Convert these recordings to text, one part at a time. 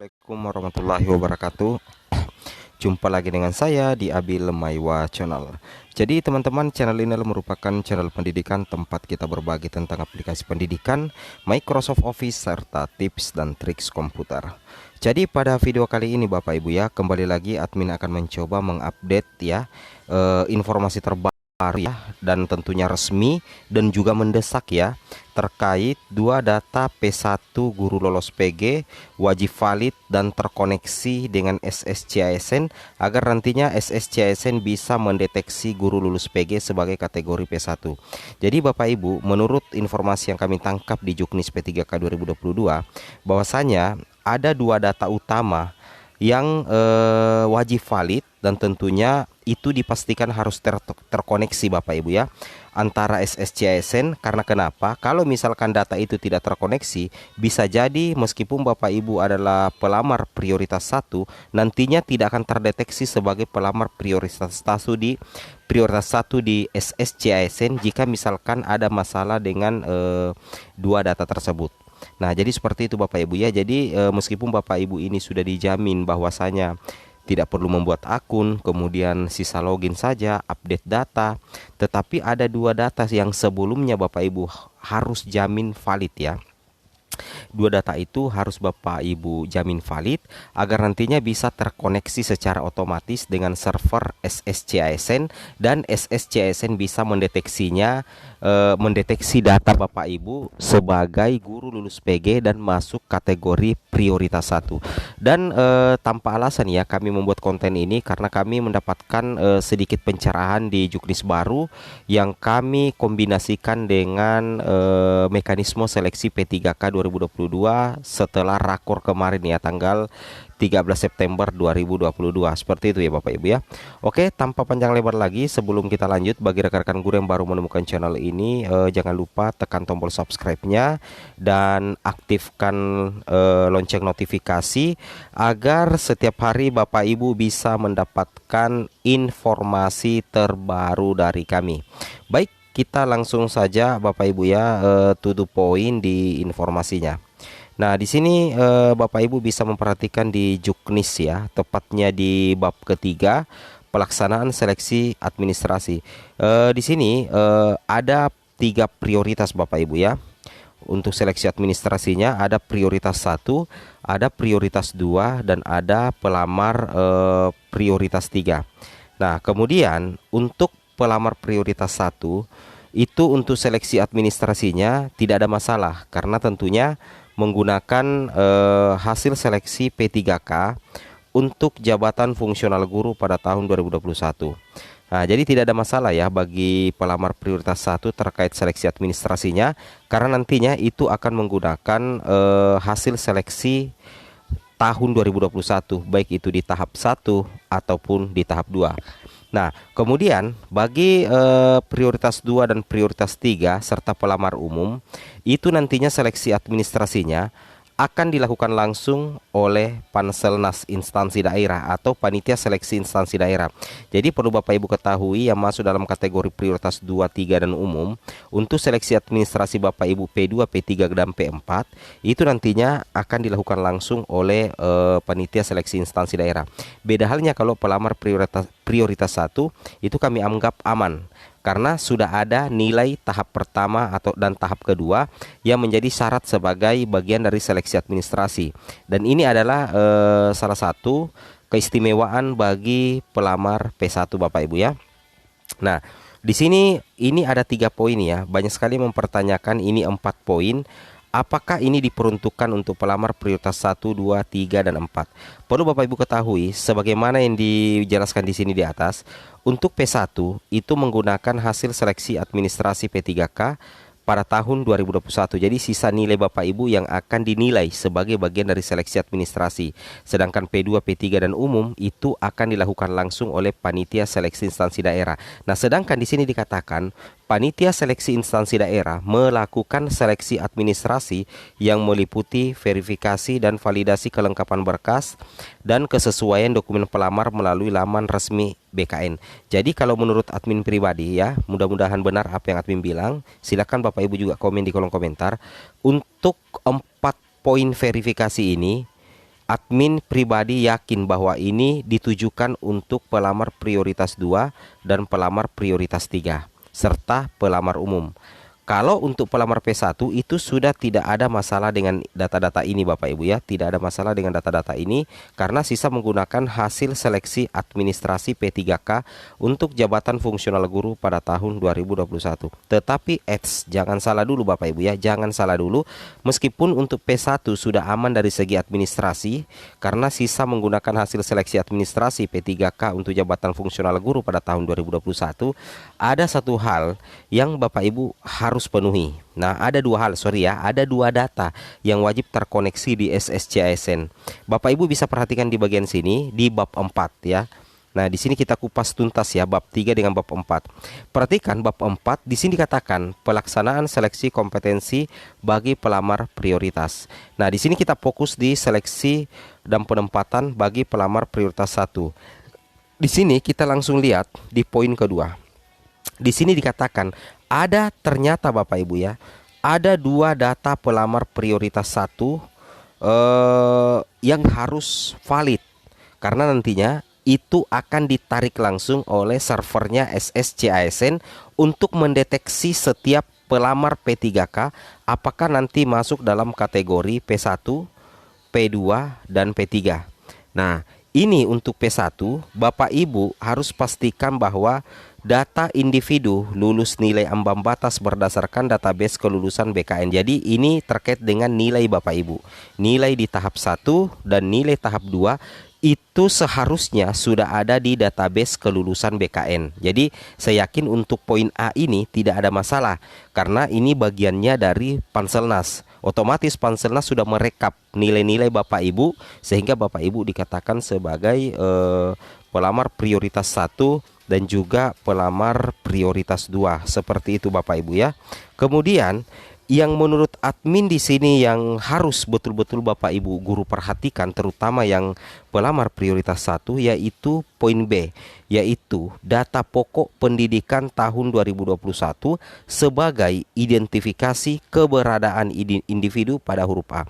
Assalamualaikum warahmatullahi wabarakatuh. Jumpa lagi dengan saya di Abil Maiwa Channel. Jadi teman-teman, channel ini merupakan channel pendidikan tempat kita berbagi tentang aplikasi pendidikan, Microsoft Office, serta tips dan triks komputer. Jadi pada video kali ini Bapak Ibu ya, kembali lagi admin akan mencoba mengupdate ya informasi terbaru ya, dan tentunya resmi dan juga mendesak ya, terkait dua data P1 guru lolos PG wajib valid dan terkoneksi dengan SSCISN agar nantinya SSCISN bisa mendeteksi guru lulus PG sebagai kategori P1. Jadi Bapak Ibu, menurut informasi yang kami tangkap di Juknis P3K 2022, bahwasanya ada dua data utama yang wajib valid dan tentunya itu dipastikan harus terkoneksi Bapak Ibu ya, antara SSCISN. Karena kenapa? Kalau misalkan data itu tidak terkoneksi, bisa jadi meskipun Bapak Ibu adalah pelamar prioritas 1, nantinya tidak akan terdeteksi sebagai pelamar prioritas 1 di SSCISN jika misalkan ada masalah dengan dua data tersebut. Nah, jadi seperti itu Bapak Ibu ya. Jadi meskipun Bapak Ibu ini sudah dijamin bahwasanya tidak perlu membuat akun, kemudian sisa login saja, update data, tetapi ada dua data yang sebelumnya Bapak Ibu harus jamin valid ya. Dua data itu harus Bapak Ibu jamin valid agar nantinya bisa terkoneksi secara otomatis dengan server SSCISN dan SSCISN bisa mendeteksi data Bapak Ibu sebagai guru lulus PG dan masuk kategori prioritas 1. Dan tanpa alasan ya kami membuat konten ini karena kami mendapatkan sedikit pencerahan di Juknis baru yang kami kombinasikan dengan mekanisme seleksi P3K 2022 setelah rakor kemarin ya, tanggal 13 September 2022. Seperti itu ya Bapak Ibu ya. Oke, tanpa panjang lebar lagi, sebelum kita lanjut, bagi rekan-rekan guru yang baru menemukan channel ini, jangan lupa tekan tombol subscribe-nya dan aktifkan lonceng notifikasi agar setiap hari Bapak Ibu bisa mendapatkan informasi terbaru dari kami. Baik, kita langsung saja Bapak Ibu ya, to the point di informasinya. Nah, di sini Bapak Ibu bisa memperhatikan di Juknis ya, tepatnya di bab ketiga, pelaksanaan seleksi administrasi. Di sini ada 3 prioritas Bapak Ibu ya. Untuk seleksi administrasinya ada prioritas 1, ada prioritas 2, dan ada pelamar prioritas 3. Nah, kemudian untuk pelamar prioritas 1 itu untuk seleksi administrasinya tidak ada masalah karena tentunya menggunakan hasil seleksi P3K untuk jabatan fungsional guru pada tahun 2021. Nah, jadi tidak ada masalah ya bagi pelamar prioritas 1 terkait seleksi administrasinya karena nantinya itu akan menggunakan hasil seleksi tahun 2021, baik itu di tahap 1 ataupun di tahap 2. Nah, kemudian bagi prioritas 2 dan prioritas 3 serta pelamar umum, itu nantinya seleksi administrasinya akan dilakukan langsung oleh Panselnas instansi daerah atau panitia seleksi instansi daerah. Jadi perlu Bapak Ibu ketahui yang masuk dalam kategori prioritas 2, 3 dan umum, untuk seleksi administrasi Bapak Ibu P2, P3 dan P4 itu nantinya akan dilakukan langsung oleh panitia seleksi instansi daerah. Beda halnya kalau pelamar prioritas 1 itu kami anggap aman karena sudah ada nilai tahap pertama dan tahap kedua yang menjadi syarat sebagai bagian dari seleksi administrasi. Dan ini adalah salah satu keistimewaan bagi pelamar P1 Bapak Ibu ya. Nah, di sini ini ada 3 poin ya. Banyak sekali mempertanyakan ini 4 poin. Apakah ini diperuntukkan untuk pelamar prioritas 1, 2, 3, dan 4? Perlu Bapak Ibu ketahui, sebagaimana yang dijelaskan di sini di atas, untuk P1 itu menggunakan hasil seleksi administrasi P3K pada tahun 2021. Jadi sisa nilai Bapak Ibu yang akan dinilai sebagai bagian dari seleksi administrasi. Sedangkan P2, P3 dan umum itu akan dilakukan langsung oleh panitia seleksi instansi daerah. Nah, sedangkan di sini dikatakan panitia seleksi instansi daerah melakukan seleksi administrasi yang meliputi verifikasi dan validasi kelengkapan berkas dan kesesuaian dokumen pelamar melalui laman resmi BKN. Jadi kalau menurut admin pribadi ya, mudah-mudahan benar apa yang admin bilang. Silakan Bapak Ibu juga komen di kolom komentar. Untuk 4 poin verifikasi ini admin pribadi yakin bahwa ini ditujukan untuk pelamar prioritas 2 dan pelamar prioritas 3 serta pelamar umum. Kalau untuk pelamar P1 itu sudah tidak ada masalah dengan data-data ini Bapak Ibu ya, tidak ada masalah dengan data-data ini karena sisa menggunakan hasil seleksi administrasi P3K untuk jabatan fungsional guru pada tahun 2021. Tetapi jangan salah dulu Bapak Ibu ya, jangan salah dulu. Meskipun untuk P1 sudah aman dari segi administrasi karena sisa menggunakan hasil seleksi administrasi P3K untuk jabatan fungsional guru pada tahun 2021, ada satu hal yang Bapak Ibu harus penuhi. Nah, ada dua data yang wajib terkoneksi di SSCASN. Bapak Ibu bisa perhatikan di bagian sini di bab 4 ya. Nah, di sini kita kupas tuntas ya bab 3 dengan bab 4. Perhatikan bab 4 di sini dikatakan pelaksanaan seleksi kompetensi bagi pelamar prioritas. Nah, di sini kita fokus di seleksi dan penempatan bagi pelamar prioritas 1. Di sini kita langsung lihat di poin kedua. Di sini dikatakan ternyata Bapak Ibu ya, ada 2 data pelamar prioritas 1 yang harus valid karena nantinya itu akan ditarik langsung oleh servernya SSCASN untuk mendeteksi setiap pelamar P3K apakah nanti masuk dalam kategori P1, P2 dan P3. Nah, ini untuk P1 Bapak Ibu harus pastikan bahwa data individu lulus nilai ambang batas berdasarkan database kelulusan BKN. Jadi ini terkait dengan nilai Bapak Ibu. Nilai di tahap 1 dan nilai tahap 2 itu seharusnya sudah ada di database kelulusan BKN. Jadi saya yakin untuk poin A ini tidak ada masalah karena ini bagiannya dari Panselnas. Otomatis Panselnas sudah merekap nilai-nilai Bapak Ibu sehingga Bapak Ibu dikatakan sebagai pelamar prioritas 1 dan juga pelamar prioritas 2. Seperti itu Bapak Ibu ya. Kemudian yang menurut admin di sini yang harus betul-betul Bapak Ibu guru perhatikan terutama yang pelamar prioritas 1 yaitu poin B, yaitu data pokok pendidikan tahun 2021 sebagai identifikasi keberadaan individu pada huruf A.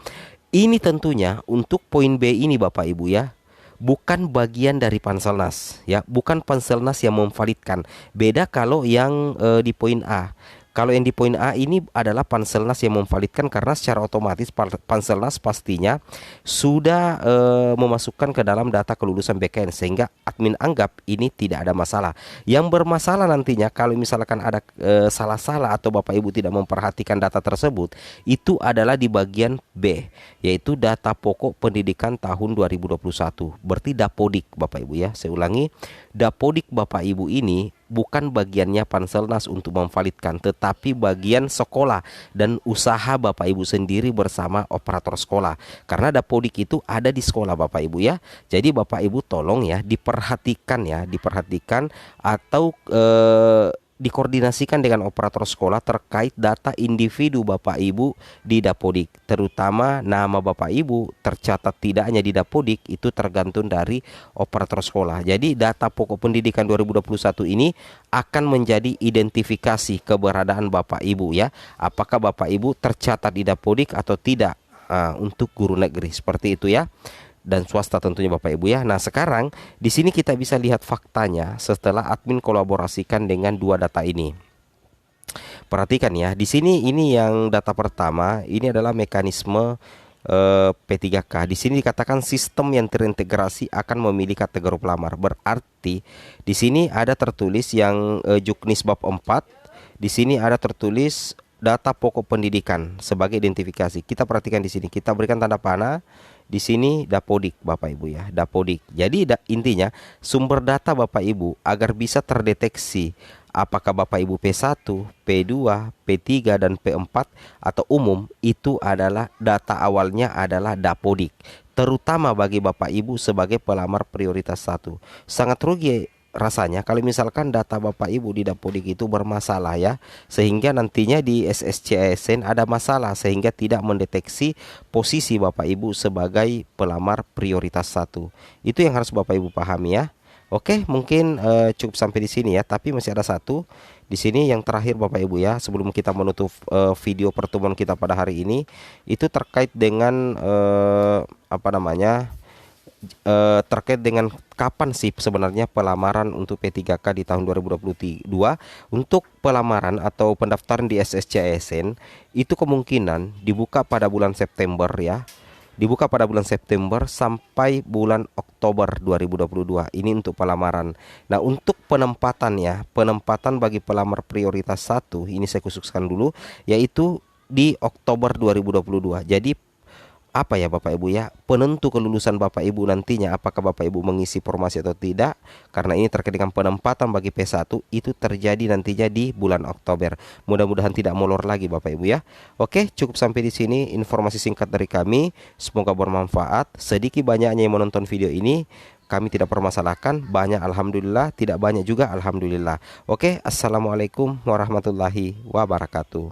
Ini tentunya untuk poin B ini Bapak Ibu ya, bukan bagian dari Panselnas ya, bukan Panselnas yang memvalidkan. Beda kalau yang di poin A. Kalau yang di poin A ini adalah Panselnas yang memvalidkan karena secara otomatis Panselnas pastinya sudah memasukkan ke dalam data kelulusan BKN sehingga admin anggap ini tidak ada masalah. Yang bermasalah nantinya kalau misalkan ada salah-salah atau Bapak Ibu tidak memperhatikan data tersebut, itu adalah di bagian B, yaitu data pokok pendidikan tahun 2021. Berarti Dapodik Bapak Ibu ya. Saya ulangi, Dapodik Bapak Ibu ini bukan bagiannya Panselnas untuk memvalidkan, tetapi bagian sekolah dan usaha Bapak Ibu sendiri bersama operator sekolah. Karena Dapodik itu ada di sekolah Bapak Ibu ya. Jadi Bapak Ibu tolong ya diperhatikan atau dikoordinasikan dengan operator sekolah terkait data individu Bapak Ibu di Dapodik, terutama nama Bapak Ibu tercatat tidaknya di Dapodik itu tergantung dari operator sekolah. Jadi data pokok pendidikan 2021 ini akan menjadi identifikasi keberadaan Bapak Ibu ya, apakah Bapak Ibu tercatat di Dapodik atau tidak untuk guru negeri seperti itu ya, dan swasta tentunya Bapak Ibu ya. Nah, sekarang di sini kita bisa lihat faktanya setelah admin kolaborasikan dengan 2 data ini. Perhatikan ya, di sini ini yang data pertama ini adalah mekanisme P3K. Di sini dikatakan sistem yang terintegrasi akan memilih kategori pelamar. Berarti di sini ada tertulis yang Juknis bab 4. Di sini ada tertulis data pokok pendidikan sebagai identifikasi. Kita perhatikan di sini, kita berikan tanda panah. Di sini Dapodik Bapak Ibu ya, Dapodik. Jadi intinya sumber data Bapak Ibu agar bisa terdeteksi apakah Bapak Ibu P1, P2, P3 dan P4 atau umum, itu adalah data awalnya adalah Dapodik. Terutama bagi Bapak Ibu sebagai pelamar prioritas 1. Sangat rugi rasanya kalau misalkan data Bapak Ibu di Dapodik itu bermasalah ya, sehingga nantinya di SSCASN ada masalah sehingga tidak mendeteksi posisi Bapak Ibu sebagai pelamar prioritas 1. Itu yang harus Bapak Ibu pahami ya. Oke, mungkin cukup sampai di sini ya. Tapi masih ada satu di sini yang terakhir Bapak Ibu ya. Sebelum kita menutup video pertemuan kita pada hari ini, itu terkait dengan apa namanya? Terkait dengan kapan sih sebenarnya pelamaran untuk P3K di tahun 2022. Untuk pelamaran atau pendaftaran di SSC-ASN itu kemungkinan dibuka pada bulan September ya. Dibuka pada bulan September sampai bulan Oktober 2022. Ini untuk pelamaran. Nah, untuk penempatannya, penempatan bagi pelamar prioritas satu ini saya khususkan dulu, yaitu di Oktober 2022. Jadi apa ya Bapak Ibu ya, penentu kelulusan Bapak Ibu nantinya apakah Bapak Ibu mengisi formasi atau tidak, karena ini terkait dengan penempatan bagi P1 itu terjadi nantinya di bulan Oktober. Mudah-mudahan tidak molor lagi Bapak Ibu ya. Oke, cukup sampai di sini informasi singkat dari kami, semoga bermanfaat. Sedikit banyaknya yang menonton video ini kami tidak permasalahkan, banyak alhamdulillah, tidak banyak juga alhamdulillah. Oke, assalamualaikum warahmatullahi wabarakatuh.